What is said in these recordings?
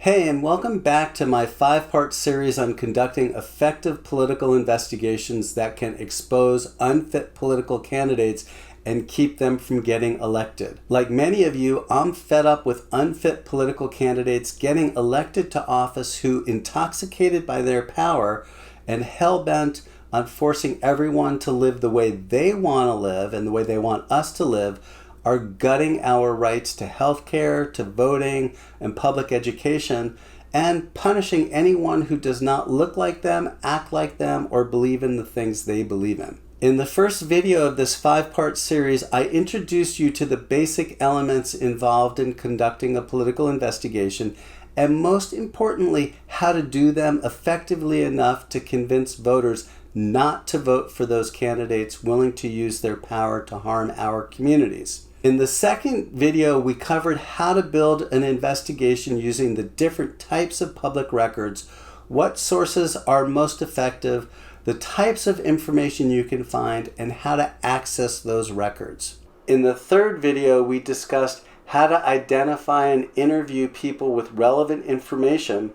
Hey, and welcome back to my 5-part series on conducting effective political investigations that can expose unfit political candidates and keep them from getting elected. Like many of you, I'm fed up with unfit political candidates getting elected to office who, intoxicated by their power and hell-bent on forcing everyone to live the way they want to live and the way they want us to live, are gutting our rights to health care, to voting, and public education, and punishing anyone who does not look like them, act like them, or believe in the things they believe in. In the first video of this 5-part series, I introduced you to the basic elements involved in conducting a political investigation, and most importantly, how to do them effectively enough to convince voters not to vote for those candidates willing to use their power to harm our communities. In the second video, we covered how to build an investigation using the different types of public records, what sources are most effective, the types of information you can find, and how to access those records. In the third video, we discussed how to identify and interview people with relevant information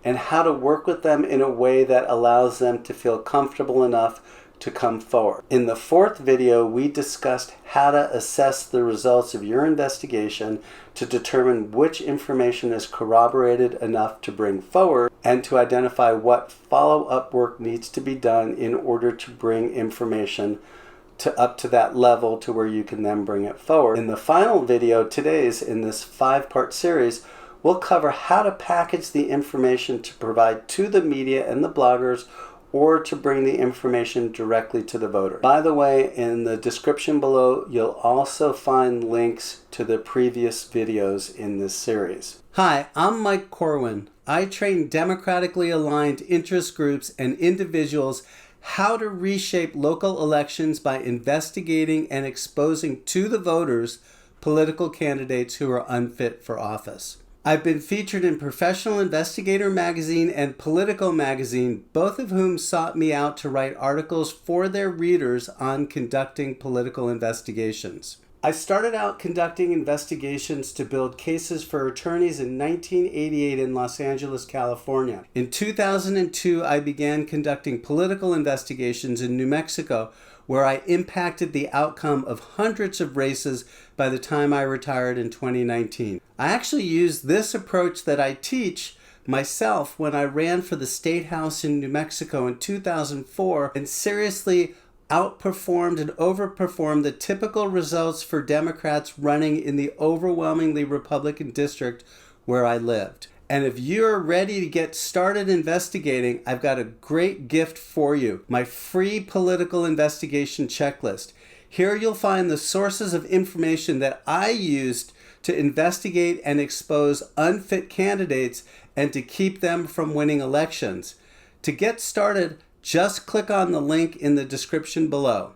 and how to work with them in a way that allows them to feel comfortable enough to come forward. In the fourth video, we discussed how to assess the results of your investigation to determine which information is corroborated enough to bring forward and to identify what follow-up work needs to be done in order to bring information up to that level to where you can then bring it forward. In the final video, in this 5-part series, we'll cover how to package the information to provide to the media and the bloggers, or to bring the information directly to the voter. By the way, in the description below, you'll also find links to the previous videos in this series. Hi, I'm Mike Corwin. I train democratically aligned interest groups and individuals how to reshape local elections by investigating and exposing to the voters political candidates who are unfit for office. I've been featured in Professional Investigator magazine and Politico magazine, both of whom sought me out to write articles for their readers on conducting political investigations. I started out conducting investigations to build cases for attorneys in 1988 in Los Angeles, California. In 2002, I began conducting political investigations in New Mexico, where I impacted the outcome of hundreds of races by the time I retired in 2019. I actually used this approach that I teach myself when I ran for the State House in New Mexico in 2004 and seriously outperformed and overperformed the typical results for Democrats running in the overwhelmingly Republican district where I lived. And if you're ready to get started investigating, I've got a great gift for you, my free political investigation checklist. Here you'll find the sources of information that I used to investigate and expose unfit candidates and to keep them from winning elections. To get started, just click on the link in the description below.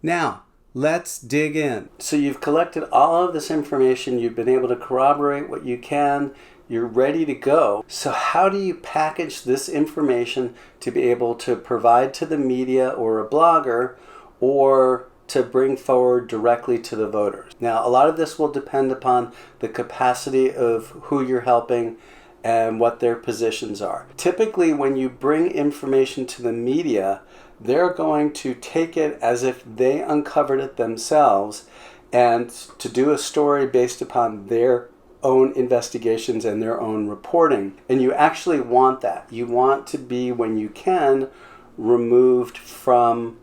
Now, let's dig in. So you've collected all of this information, you've been able to corroborate what you can, you're ready to go. So how do you package this information to be able to provide to the media or a blogger, or to bring forward directly to the voters? Now, a lot of this will depend upon the capacity of who you're helping and what their positions are. Typically, when you bring information to the media, they're going to take it as if they uncovered it themselves and to do a story based upon their own investigations and their own reporting. And you actually want that. You want to be, when you can, removed from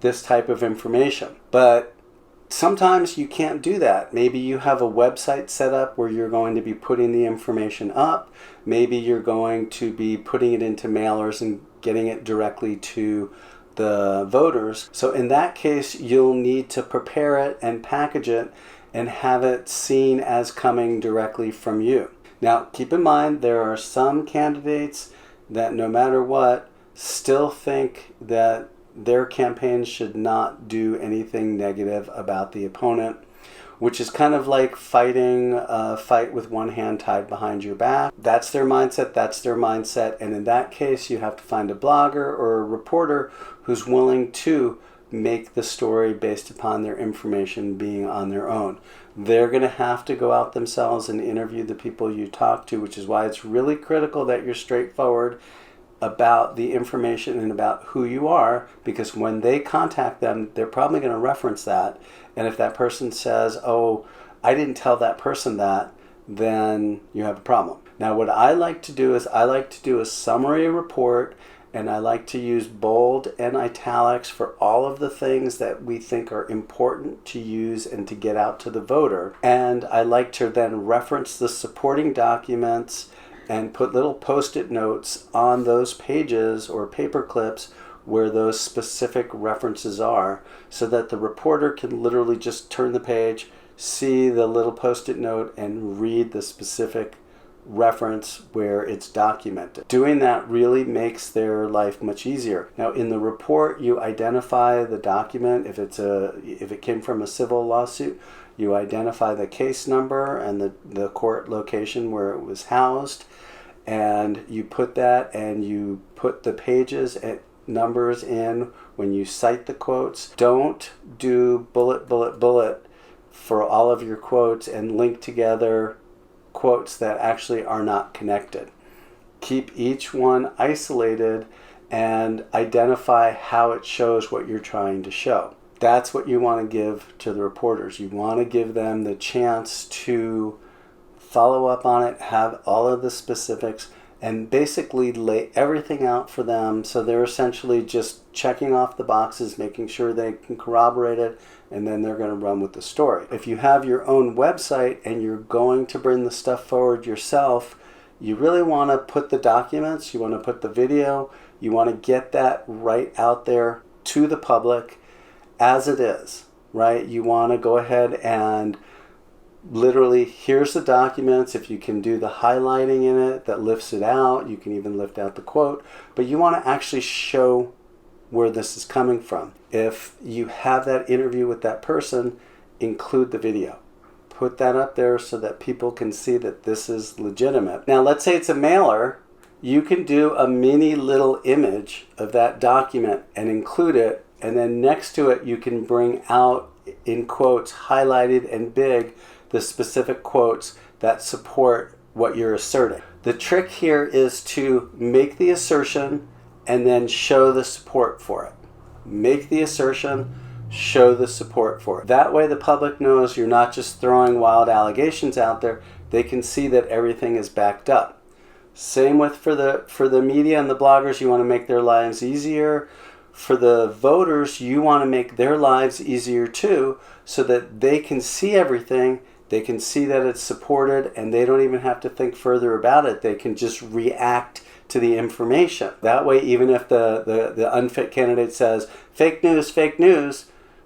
this type of information. But sometimes you can't do that. Maybe you have a website set up where you're going to be putting the information up. Maybe you're going to be putting it into mailers and getting it directly to the voters. So in that case, you'll need to prepare it and package it and have it seen as coming directly from you. Now, keep in mind, there are some candidates that no matter what, still think that their campaign should not do anything negative about the opponent, which is kind of like fighting a fight with one hand tied behind your back. That's their mindset, and in that case, you have to find a blogger or a reporter who's willing to make the story based upon their information being on their own. They're going to have to go out themselves and interview the people you talk to, which is why it's really critical that you're straightforward about the information and about who you are, because when they contact them, they're probably going to reference that. And if that person says, oh, I didn't tell that person that, then you have a problem. Now, what I like to do is I like to do a summary report, and I like to use bold and italics for all of the things that we think are important to use and to get out to the voter. And I like to then reference the supporting documents and put little post-it notes on those pages or paper clips where those specific references are, so that the reporter can literally just turn the page, see the little post-it note, and read the specific reference where it's documented. Doing that really makes their life much easier. Now, in the report, you identify the document. If it came from a civil lawsuit, you identify the case number and the court location where it was housed, and you put that, and you put the pages and numbers in when you cite the quotes. Don't do bullet for all of your quotes and link together quotes that actually are not connected. Keep each one isolated and identify how it shows what you're trying to show. That's what you want to give to the reporters. You want to give them the chance to follow up on it, have all of the specifics, and basically lay everything out for them, so they're essentially just checking off the boxes, making sure they can corroborate it, and then they're going to run with the story. If you have your own website and you're going to bring the stuff forward yourself, you really want to put the documents, you want to put the video, you want to get that right out there to the public as it is, right? You want to go ahead and literally, here's the documents. If you can do the highlighting in it that lifts it out, you can even lift out the quote, but you want to actually show where this is coming from. If you have that interview with that person, include the video. Put that up there so that people can see that this is legitimate. Now, let's say it's a mailer. You can do a mini little image of that document and include it, and then next to it you can bring out in quotes, highlighted and big, the specific quotes that support what you're asserting. The trick here is to make the assertion and then show the support for it. Make the assertion, show the support for it. That way the public knows you're not just throwing wild allegations out there. They can see that everything is backed up. Same with for the media and the bloggers, you want to make their lives easier. For the voters, you want to make their lives easier too, so that they can see everything. They can see that it's supported, and they don't even have to think further about it. They can just react to the information. That way, even if the unfit candidate says, fake news,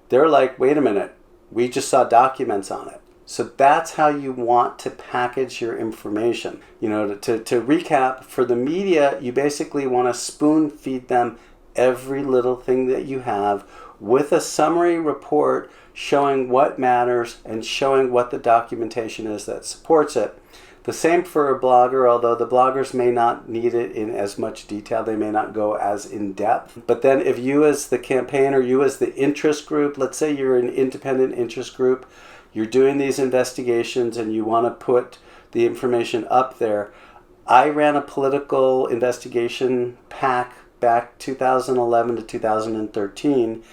they're like, wait a minute, we just saw documents on it. So that's how you want to package your information. You know, to recap, for the media, you basically want to spoon feed them every little thing that you have with a summary report showing what matters and showing what the documentation is that supports it. The same for a blogger, although the bloggers may not need it in as much detail. They may not go as in depth. But then if you as the campaign, or you as the interest group, let's say you're an independent interest group, you're doing these investigations and you want to put the information up there. I ran a political investigation pack back 2011 to 2013,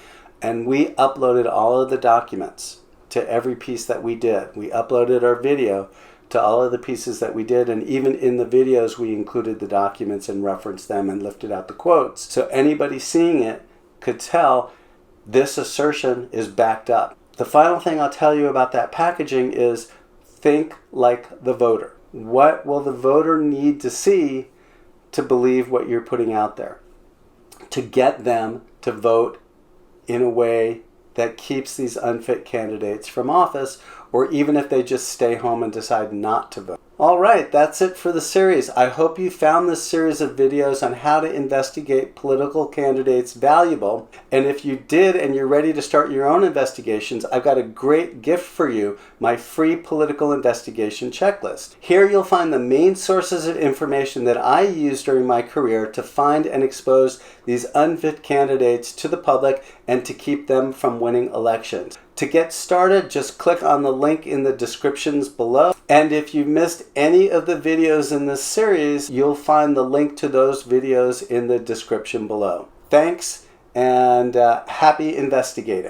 and we uploaded all of the documents to every piece that we did. We uploaded our video to all of the pieces that we did, and even in the videos we included the documents and referenced them and lifted out the quotes. So anybody seeing it could tell this assertion is backed up. The final thing I'll tell you about that packaging is think like the voter. What will the voter need to see to believe what you're putting out there, to get them to vote in a way that keeps these unfit candidates from office, or even if they just stay home and decide not to vote. All right, that's it for the series. I hope you found this series of videos on how to investigate political candidates valuable. And if you did and you're ready to start your own investigations, I've got a great gift for you, my free political investigation checklist. Here you'll find the main sources of information that I used during my career to find and expose these unfit candidates to the public and to keep them from winning elections. To get started, just click on the link in the descriptions below. And if you missed any of the videos in this series, you'll find the link to those videos in the description below. Thanks, and happy investigating.